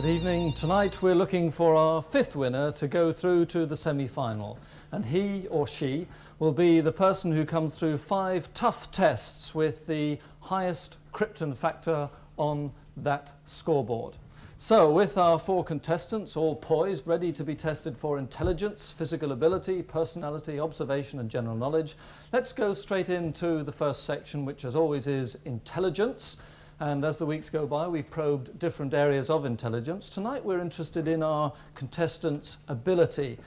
Good evening. Tonight we're looking for our fifth winner to go through to the semi-final, and he or she will be the person who comes through 5 tough tests with the highest Krypton Factor on that scoreboard. So with our 4 contestants all poised, ready to be tested for intelligence, physical ability, personality, observation and general knowledge, let's go straight into the first section, which as always is intelligence. And as the weeks go by, we've probed different areas of intelligence. Tonight we're interested in our contestants' ability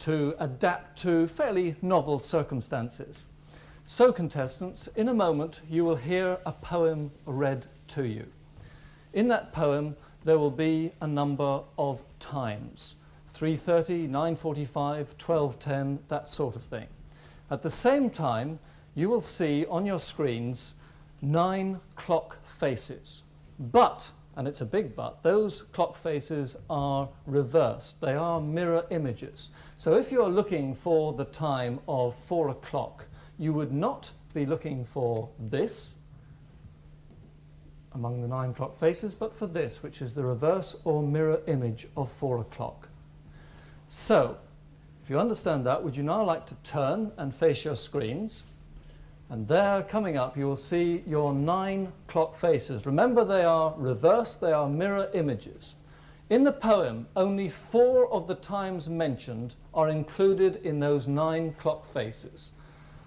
to adapt to fairly novel circumstances. So contestants, in a moment you will hear a poem read to you. In that poem there will be a number of times, 3:30, 9:45, 12:10, that sort of thing. At the same time, you will see on your screens 9 clock faces. But, and it's a big but, those clock faces are reversed. They are mirror images. So if you're looking for the time of 4 o'clock, you would not be looking for this among the 9 clock faces, but for this, which is the reverse or mirror image of 4 o'clock. So, if you understand that, would you now like to turn and face your screens? And there, coming up, you will see your 9 clock faces. Remember, they are reversed, they are mirror images. In the poem, only 4 of the times mentioned are included in those 9 clock faces.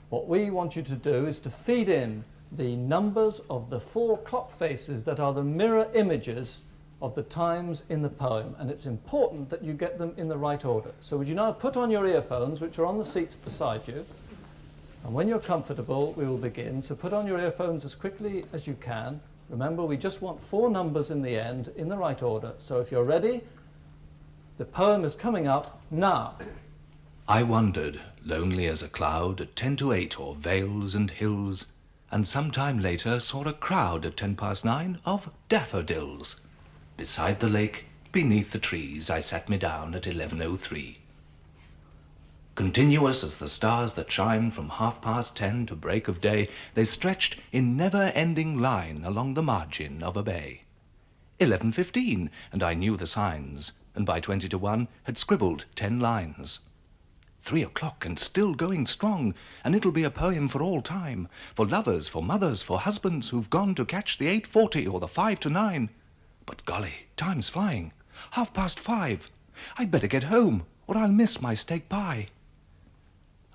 What we want you to do is to feed in the numbers of the 4 clock faces that are the mirror images of the times in the poem. And it's important that you get them in the right order. So would you now put on your earphones, which are on the seats beside you. And when you're comfortable, we will begin. So put on your earphones as quickly as you can. Remember, we just want 4 numbers in the end, in the right order. So if you're ready, the poem is coming up now. I wandered, lonely as a cloud, at 10 to 8 o'er vales and hills, and some time later saw a crowd at 9:10 of daffodils. Beside the lake, beneath the trees, I sat me down at 11:03. Continuous as the stars that shine from 10:30 to break of day, they stretched in never-ending line along the margin of a bay. 11:15, and I knew the signs, and by 20 to 1 had scribbled 10 lines. 3 o'clock and still going strong, and it'll be a poem for all time, for lovers, for mothers, for husbands who've gone to catch the 8:40 or the 5 to 9. But golly, time's flying. 5:30. I'd better get home, or I'll miss my steak pie.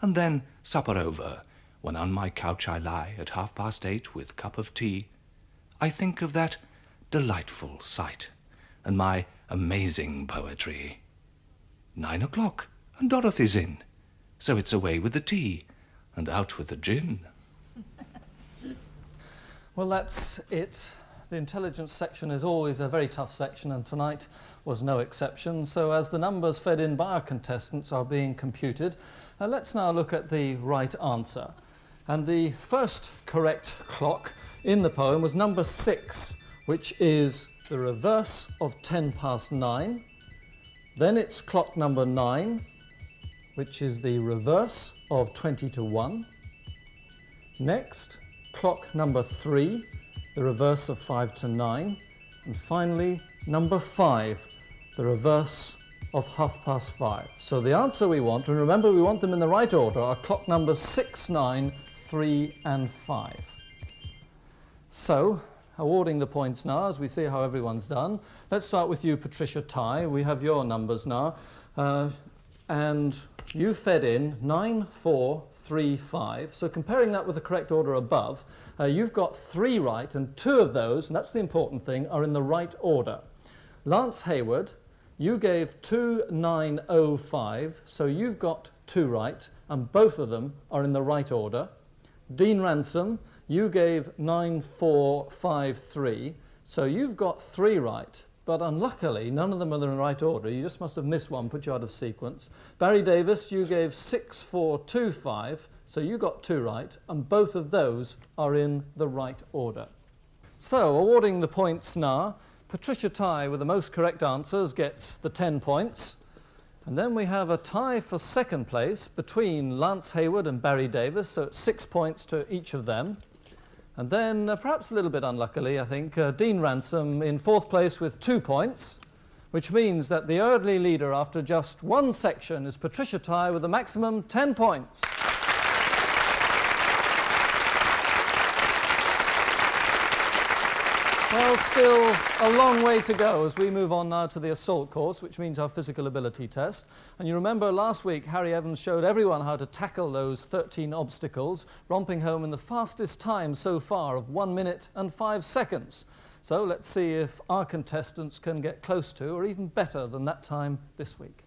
And then, supper over, when on my couch I lie at 8:30 with cup of tea, I think of that delightful sight and my amazing poetry. 9 o'clock, and Dorothy's in, so it's away with the tea and out with the gin. Well, that's it. The intelligence section is always a very tough section, and tonight was no exception. So as the numbers fed in by our contestants are being computed, let's now look at the right answer. And the first correct clock in the poem was number 6, which is the reverse of 9:10. Then it's clock number 9, which is the reverse of 20 to 1. Next, clock number 3, the reverse of 5 to 9, and finally number 5, the reverse of 5:30. So the answer we want, and remember we want them in the right order, are clock numbers 6, 9, 3 and 5. So, awarding the points now as we see how everyone's done. Let's start with you, Patricia Ty. We have your numbers now, and you fed in 9, 4, 3, 5. So comparing that with the correct order above, you've got 3 right, and 2 of those, and that's the important thing, are in the right order. Lance Hayward, you gave 2905, so you've got 2 right, and both of them are in the right order. Deane Ransom, you gave 9453, so you've got 3 right. But unluckily, none of them are in the right order. You just must have missed one, put you out of sequence. Barry Davis, you gave 6425, so you got 2 right, and both of those are in the right order. So, awarding the points now, Patricia Ty with the most correct answers gets the 10 points. And then we have a tie for second place between Lance Hayward and Barry Davis, so it's 6 points to each of them. And then, perhaps a little bit unluckily, I think, Deane Ransom in 4th place with 2 points. which means that the early leader after just one section is Patricia Tighe with a maximum 10 points. Well, still a long way to go as we move on now to the assault course, which means our physical ability test. And you remember last week Harry Evans showed everyone how to tackle those 13 obstacles, romping home in the fastest time so far of 1 minute and 5 seconds. So let's see if our contestants can get close to or even better than that time this week.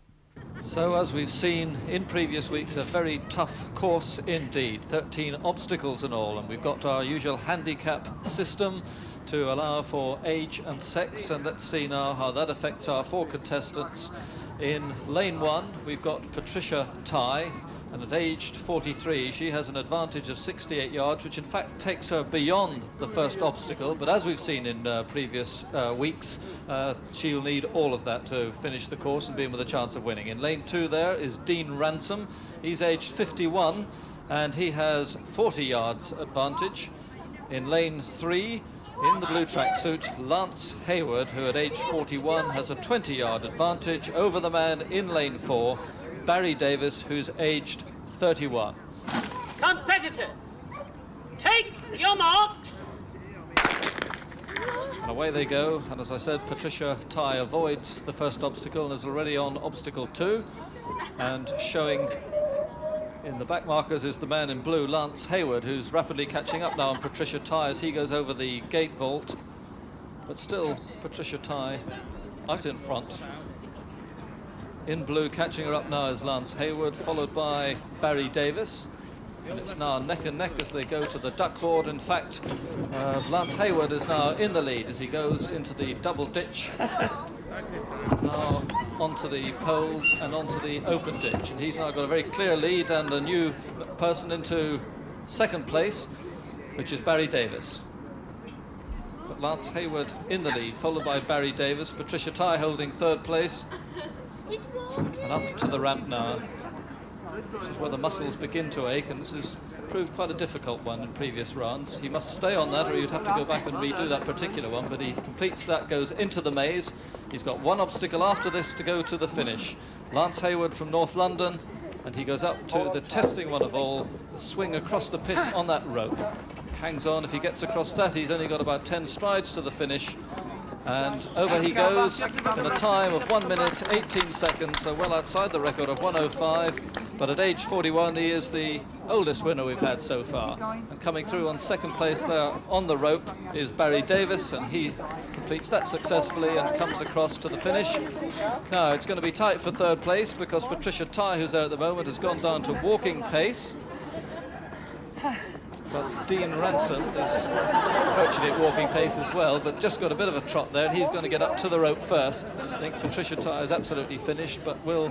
So as we've seen in previous weeks, a very tough course indeed, 13 obstacles and all, and we've got our usual handicap system to allow for age and sex, and let's see now how that affects our 4 contestants. In lane 1 we've got Patricia Tighe, and at aged 43 she has an advantage of 68 yards, which in fact takes her beyond the first obstacle, but as we've seen in previous weeks, she'll need all of that to finish the course and be in with a chance of winning. In lane 2 there is Deane Ransom. He's aged 51 and he has 40 yards advantage. In lane 3, in the blue tracksuit, Lance Hayward, who at age 41 has a 20-yard advantage over the man in lane 4, Barry Davis, who's aged 31. Competitors, take your marks. And away they go, and as I said, Patricia Tighe avoids the first obstacle and is already on obstacle 2, and showing in the back markers is the man in blue, Lance Hayward, who's rapidly catching up now on Patricia Tighe as he goes over the gate vault. But still, Patricia Tighe out in front. In blue, catching her up now is Lance Hayward, followed by Barry Davis. And it's now neck and neck as they go to the duckboard. In fact, Lance Hayward is now in the lead as he goes into the double ditch. Now onto the poles and onto the open ditch, and he's now got a very clear lead and a new person into second place, which is Barry Davis. But Lance Hayward in the lead, followed by Barry Davis. Patricia Tighe holding third place, and up to the ramp now. This is where the muscles begin to ache, and this has proved quite a difficult one in previous rounds. He must stay on that or he'd have to go back and redo that particular one, but he completes that, goes into the maze. He's got one obstacle after this to go to the finish. Lance Hayward from North London, and he goes up to the testing one of all, the swing across the pit on that rope. Hangs on. If he gets across that, he's only got about 10 strides to the finish. And over he goes in a time of 1 minute 18 seconds, so well outside the record of 1:05. But at age 41 he is the oldest winner we've had so far. And coming through on second place there on the rope is Barry Davis, and he completes that successfully and comes across to the finish. Now it's going to be tight for third place because Patricia Tighe, who's there at the moment, has gone down to walking pace. But Deane Ransom is virtually at walking pace as well, but just got a bit of a trot there, and he's going to get up to the rope first. I think Patricia Tighe is absolutely finished, but will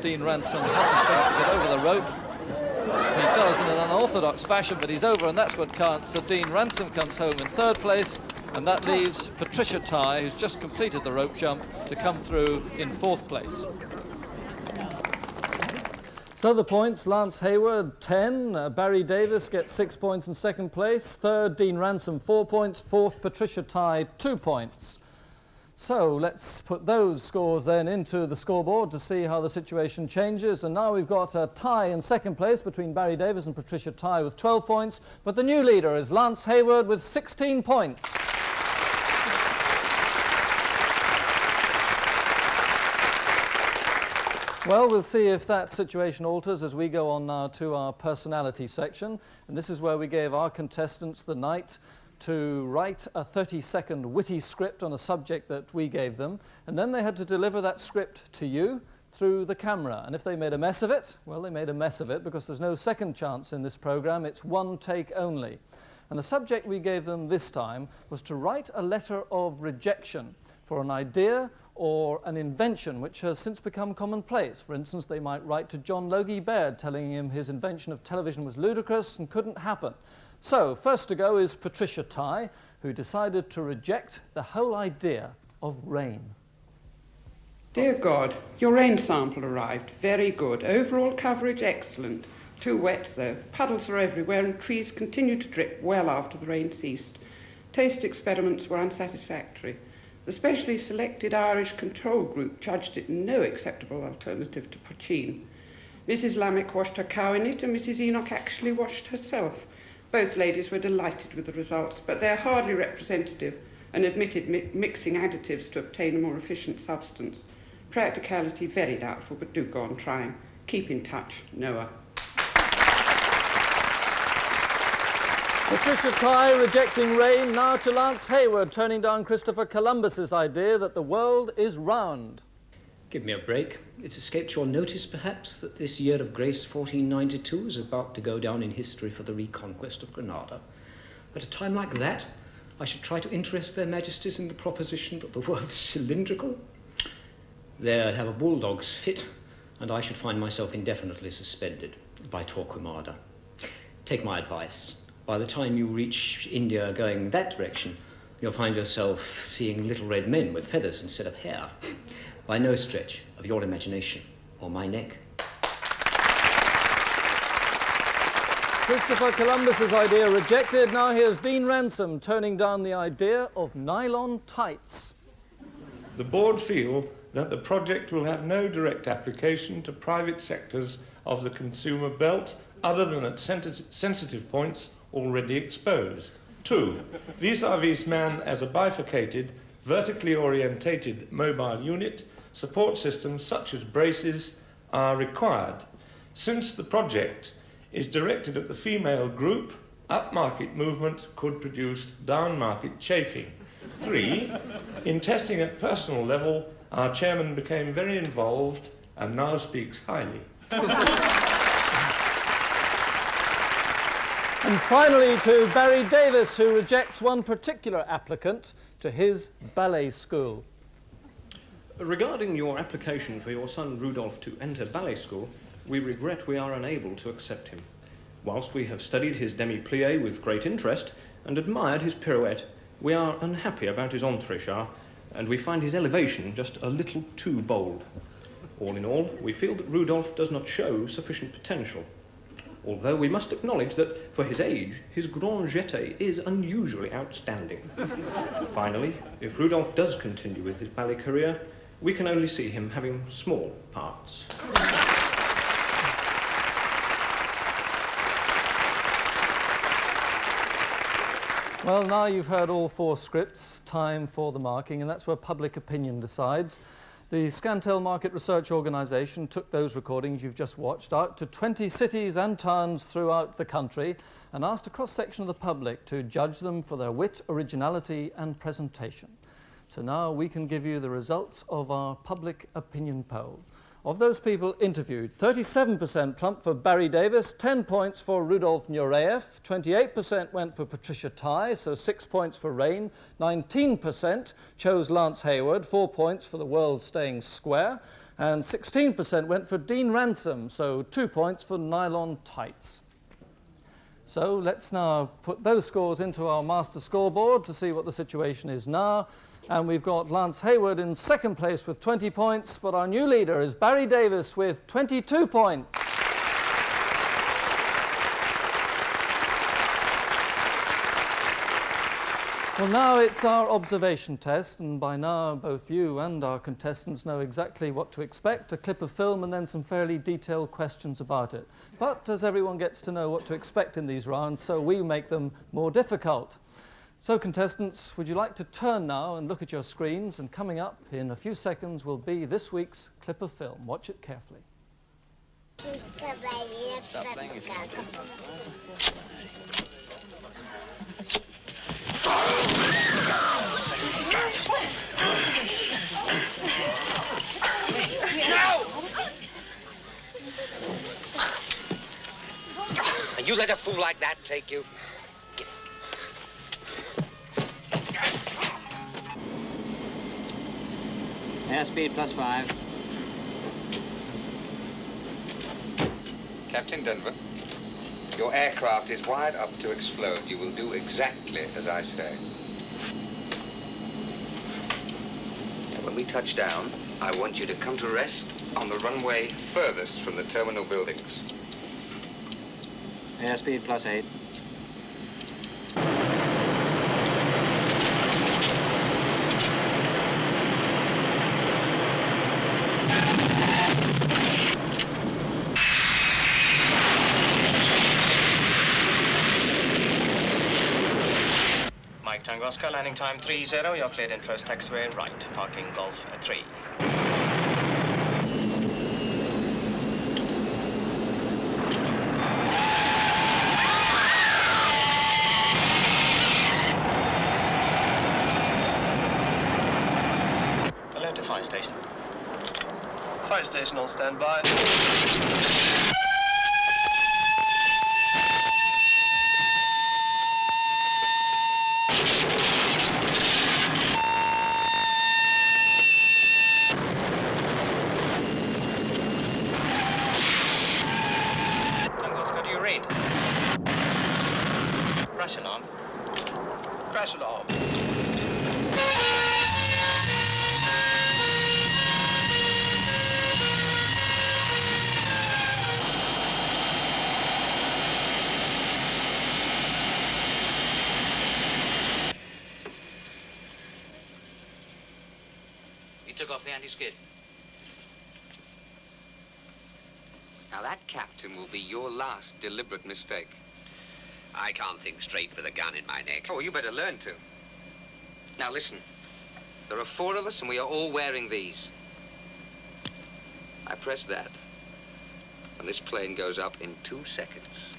Deane Ransom have the strength to get over the rope? He does in an unorthodox fashion, but he's over, and that's what counts. So Deane Ransom comes home in third place, and that leaves Patricia Tighe, who's just completed the rope jump, to come through in fourth place. So the points: Lance Hayward 10, Barry Davis gets 6 points in second place, third Deane Ransom 4 points, fourth Patricia Tighe 2 points. So let's put those scores then into the scoreboard to see how the situation changes. And now we've got a tie in second place between Barry Davis and Patricia Tighe with 12 points, but the new leader is Lance Hayward with 16 points. Well, we'll see if that situation alters as we go on now to our personality section. And this is where we gave our contestants the night to write a 30-second witty script on a subject that we gave them. And then they had to deliver that script to you through the camera. And if they made a mess of it, well, they made a mess of it because there's no second chance in this program. It's one take only. And the subject we gave them this time was to write a letter of rejection for an idea or an invention which has since become commonplace. For instance, they might write to John Logie Baird telling him his invention of television was ludicrous and couldn't happen. So, first to go is Patricia Tighe, who decided to reject the whole idea of rain. Dear God, your rain sample arrived. Very good. Overall coverage excellent. Too wet though. Puddles are everywhere and trees continue to drip well after the rain ceased. Taste experiments were unsatisfactory. The specially selected Irish control group judged it no acceptable alternative to poachine. Mrs. Lamech washed her cow in it, and Mrs. Enoch actually washed herself. Both ladies were delighted with the results, but they're hardly representative and admitted mixing additives to obtain a more efficient substance. Practicality very doubtful, but do go on trying. Keep in touch, Noah. Patricia Tighe rejecting rain, now to Lance Hayward turning down Christopher Columbus's idea that the world is round. Give me a break. It's escaped your notice, perhaps, that this year of grace 1492 is about to go down in history for the reconquest of Granada. At a time like that, I should try to interest their majesties in the proposition that the world's cylindrical. They'd have a bulldog's fit, and I should find myself indefinitely suspended by Torquemada. Take my advice. By the time you reach India going that direction, you'll find yourself seeing little red men with feathers instead of hair. By no stretch of your imagination or my neck. Christopher Columbus's idea rejected. Now here's Deane Ransom turning down the idea of nylon tights. The board feel that the project will have no direct application to private sectors of the consumer belt other than at sensitive points already exposed. 2. Vis-a-vis man as a bifurcated, vertically orientated mobile unit, support systems such as braces are required. Since the project is directed at the female group, upmarket movement could produce downmarket chafing. 3. In testing at personal level, our chairman became very involved and now speaks highly. And finally to Barry Davis, who rejects one particular applicant to his ballet school. Regarding your application for your son Rudolph to enter ballet school, we regret we are unable to accept him. Whilst we have studied his demi-plie with great interest and admired his pirouette, we are unhappy about his entrechat, and we find his elevation just a little too bold. All in all, we feel that Rudolph does not show sufficient potential. Although we must acknowledge that, for his age, his grand jeté is unusually outstanding. Finally, if Rudolph does continue with his ballet career, we can only see him having small parts. Well, now you've heard all 4 scripts, time for the marking, and that's where public opinion decides. The Scantel Market Research Organisation took those recordings you've just watched out to 20 cities and towns throughout the country and asked a cross-section of the public to judge them for their wit, originality and presentation. So now we can give you the results of our public opinion poll. Of those people interviewed, 37% plumped for Barry Davis, 10 points for Rudolf Nureyev, 28% went for Patricia Tighe, so 6 points for Rain, 19% chose Lance Hayward, 4 points for the world staying square, and 16% went for Deane Ransom, so 2 points for nylon tights. So let's now put those scores into our master scoreboard to see what the situation is now. And we've got Lance Hayward in second place with 20 points, but our new leader is Barry Davis with 22 points. Well, now it's our observation test, and by now both you and our contestants know exactly what to expect, a clip of film and then some fairly detailed questions about it. But as everyone gets to know what to expect in these rounds, so we make them more difficult. So contestants, would you like to turn now and look at your screens? And coming up in a few seconds will be this week's clip of film. Watch it carefully. Stop playing your And you let a fool like that take you? Airspeed +5. Captain Denver, your aircraft is wired up to explode. You will do exactly as I say. And when we touch down, I want you to come to rest on the runway furthest from the terminal buildings. Airspeed +8. Tango Oscar, landing time 30. You're cleared in first taxiway right, parking Golf 3. Alert to fire station. Fire station on standby. Tango Oscar, do you read? Crash alarm. Crash alarm. He took off the anti-skid. Now that, Captain, will be your last deliberate mistake. I can't think straight with a gun in my neck. Oh, you better learn to. Now listen, there are 4 of us and we are all wearing these. I press that, and this plane goes up in 2 seconds.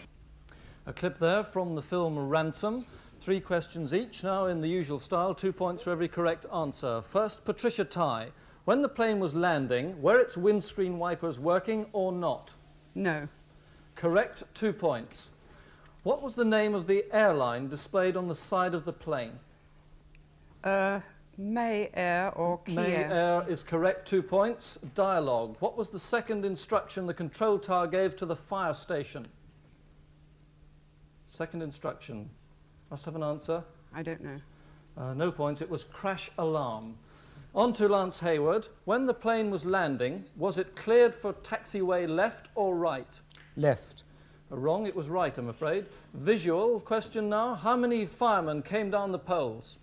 A clip there from the film Ransom. 3 questions each, now in the usual style, 2 points for every correct answer. First, Patricia Tighe. When the plane was landing, were its windscreen wipers working or not? No. Correct, 2 points. What was the name of the airline displayed on the side of the plane? May Air or Kia. May Air is correct, 2 points. Dialogue. What was the second instruction the control tower gave to the fire station? Second instruction. Must have an answer. I don't know. No points. It was crash alarm. On to Lance Hayward. When the plane was landing, was it cleared for taxiway left or right? Left. Wrong. It was right, I'm afraid. Visual question now. How many firemen came down the poles?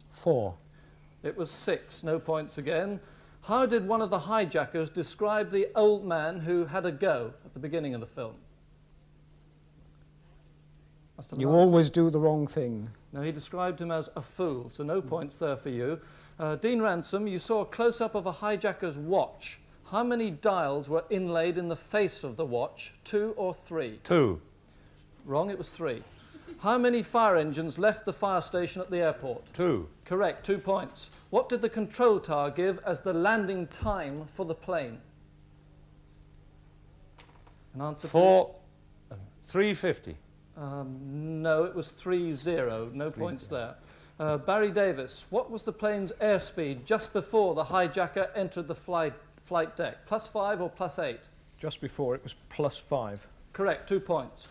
4. It was 6. No points again. How did one of the hijackers describe the old man who had a go at the beginning of the film? You always do the wrong thing. No, he described him as a fool, so no points there for you. Dean Ransom, you saw a close-up of a hijacker's watch. How many dials were inlaid in the face of the watch? 2 or 3? 2. Wrong, it was 3. How many fire engines left the fire station at the airport? 2. Correct, 2 points. What did the control tower give as the landing time for the plane? An answer, please. 3:50. No, it was 3-0. No points there. Barry Davis, what was the plane's airspeed just before the hijacker entered the flight deck? +5 or +8? Just before, it was +5. Correct, 2 points.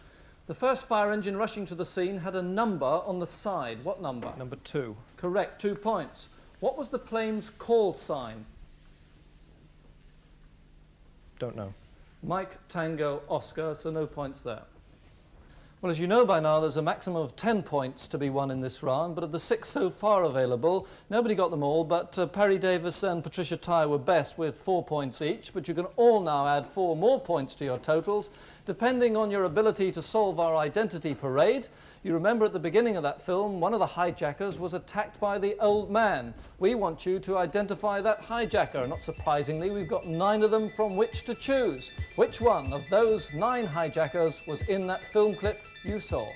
The first fire engine rushing to the scene had a number on the side. What number? Number 2. Correct, 2 points. What was the plane's call sign? Don't know. Mike Tango Oscar, so no points there. Well, as you know by now, there's a maximum of 10 points to be won in this round, but of the 6 so far available, nobody got them all, but Perry Davis and Patricia Tighe were best with 4 points each, but you can all now add 4 more points to your totals, depending on your ability to solve our identity parade. You remember at the beginning of that film, one of the hijackers was attacked by the old man. We want you to identify that hijacker. Not surprisingly, we've got 9 of them from which to choose. Which one of those 9 hijackers was in that film clip you saw?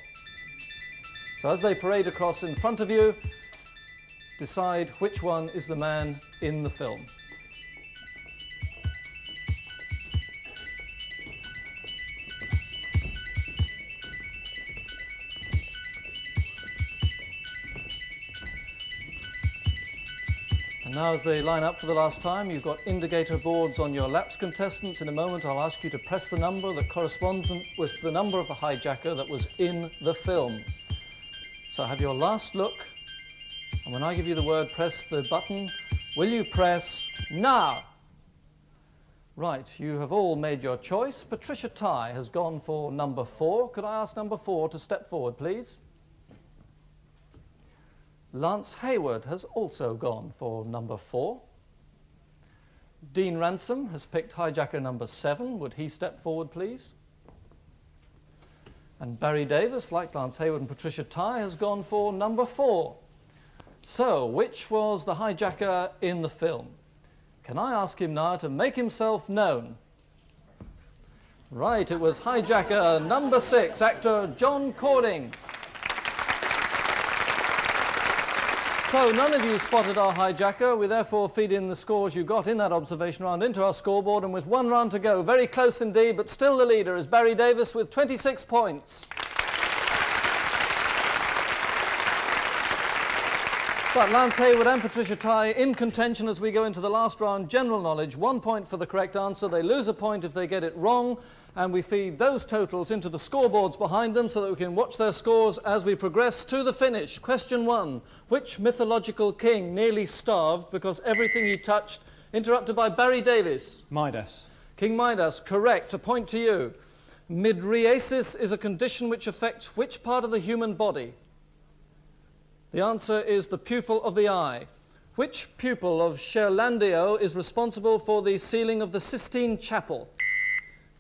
So as they parade across in front of you, decide which one is the man in the film. And now as they line up for the last time, you've got indicator boards on your laps, contestants. In a moment I'll ask you to press the number that corresponds with the number of the hijacker that was in the film. So have your last look, and when I give you the word press the button, will you press now? Right, you have all made your choice. Patricia Tighe has gone for number 4. Could I ask number 4 to step forward, please? Lance Hayward has also gone for number 4. Deane Ransom has picked hijacker number 7. Would he step forward, please? And Barry Davis, like Lance Hayward and Patricia Tighe, has gone for number 4. So, which was the hijacker in the film? Can I ask him now to make himself known? Right, it was hijacker number 6, actor John Cording. So none of you spotted our hijacker. We therefore feed in the scores you got in that observation round into our scoreboard, and with 1 round to go, very close indeed, but still the leader is Barry Davis with 26 points. But Lance Hayward and Patricia Tighe in contention as we go into the last round. General knowledge, 1 point for the correct answer. They lose a point if they get it wrong, and we feed those totals into the scoreboards behind them so that we can watch their scores as we progress to the finish. Question 1. Which mythological king nearly starved because everything he touched? Interrupted by Barry Davis. Midas. King Midas, correct. A point to you. Mydriasis is a condition which affects which part of the human body? The answer is the pupil of the eye. Which pupil of Ghirlandaio is responsible for the ceiling of the Sistine Chapel?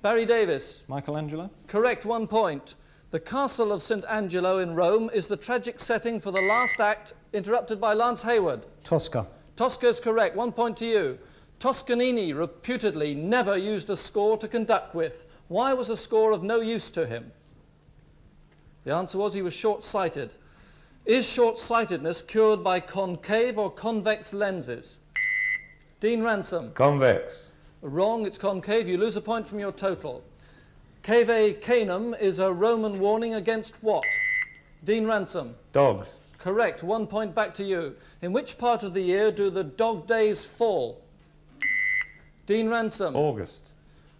Barry Davis. Michelangelo. Correct, 1 point. The castle of St. Angelo in Rome is the tragic setting for the last act, interrupted by Lance Hayward. Tosca. Tosca is correct, 1 point to you. Toscanini reputedly never used a score to conduct with. Why was a score of no use to him? The answer was he was short-sighted. Is short-sightedness cured by concave or convex lenses? Deane Ransom. Convex. Wrong, it's concave. You lose a point from your total. Cave Canem is a Roman warning against what? Deane Ransom. Dogs. Correct, 1 point back to you. In which part of the year do the dog days fall? Deane Ransom. August.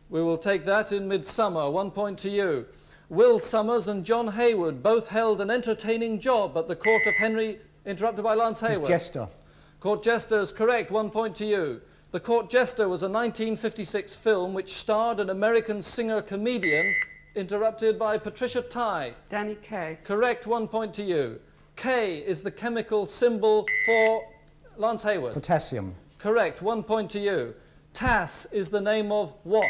We will take that in midsummer, 1 point to you. Will Summers and John Hayward both held an entertaining job at the court of Henry, interrupted by Lance Hayward. He's jester. Court Jester is correct, 1 point to you. The Court Jester was a 1956 film which starred an American singer-comedian, interrupted by Patricia Tighe. Danny Kaye. Correct, 1 point to you. K is the chemical symbol for Lance Hayward. Potassium. Correct, 1 point to you. TASS is the name of what?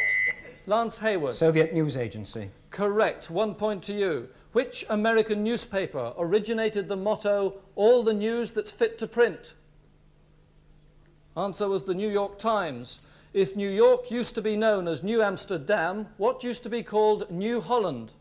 Lance Hayward. Soviet News Agency. Correct, 1 point to you. Which American newspaper originated the motto, all the news that's fit to print? Answer was the New York Times. If New York used to be known as New Amsterdam, what used to be called New Holland?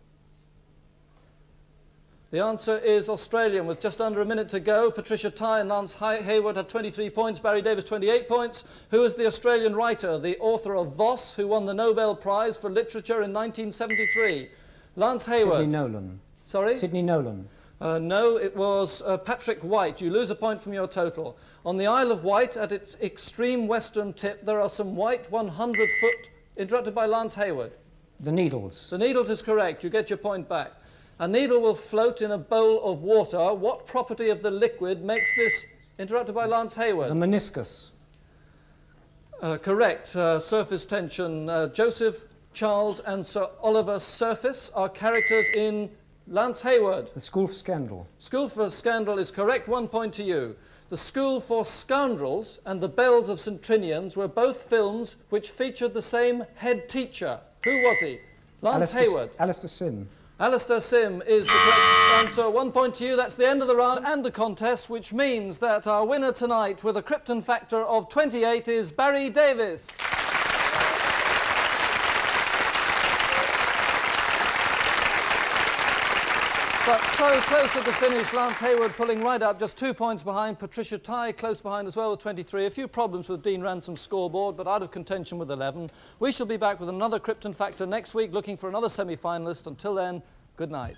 The answer is Australian. With just under a minute to go, Patricia Tighe and Lance Hayward have 23 points, Barry Davis 28 points. Who is the Australian writer, the author of Voss, who won the Nobel Prize for Literature in 1973? Lance Hayward. Sidney Nolan. Sorry? Sidney Nolan. No, it was Patrick White. You lose a point from your total. On the Isle of Wight, at its extreme western tip, there are some white 100-foot, interrupted by Lance Hayward. The Needles. The Needles is correct. You get your point back. A needle will float in a bowl of water. What property of the liquid makes this, interrupted by Lance Hayward? The meniscus. Correct. Surface tension. Joseph, Charles and Sir Oliver Surface are characters in Lance Hayward. The School for Scandal. School for Scandal is correct. 1 point to you. The School for Scoundrels and The Bells of St. Trinian's were both films which featured the same head teacher. Who was he? Lance Hayward. Alistair Sim. Alistair Sim is the correct answer. 1 point to you. That's the end of the round and the contest, which means that our winner tonight with a Krypton Factor of 28 is Barry Davis. But so close at the finish, Lance Hayward pulling right up, just 2 points behind. Patricia Tighe close behind as well with 23. A few problems with Deane Ransom's scoreboard, but out of contention with 11. We shall be back with another Krypton Factor next week, looking for another semi-finalist. Until then, good night.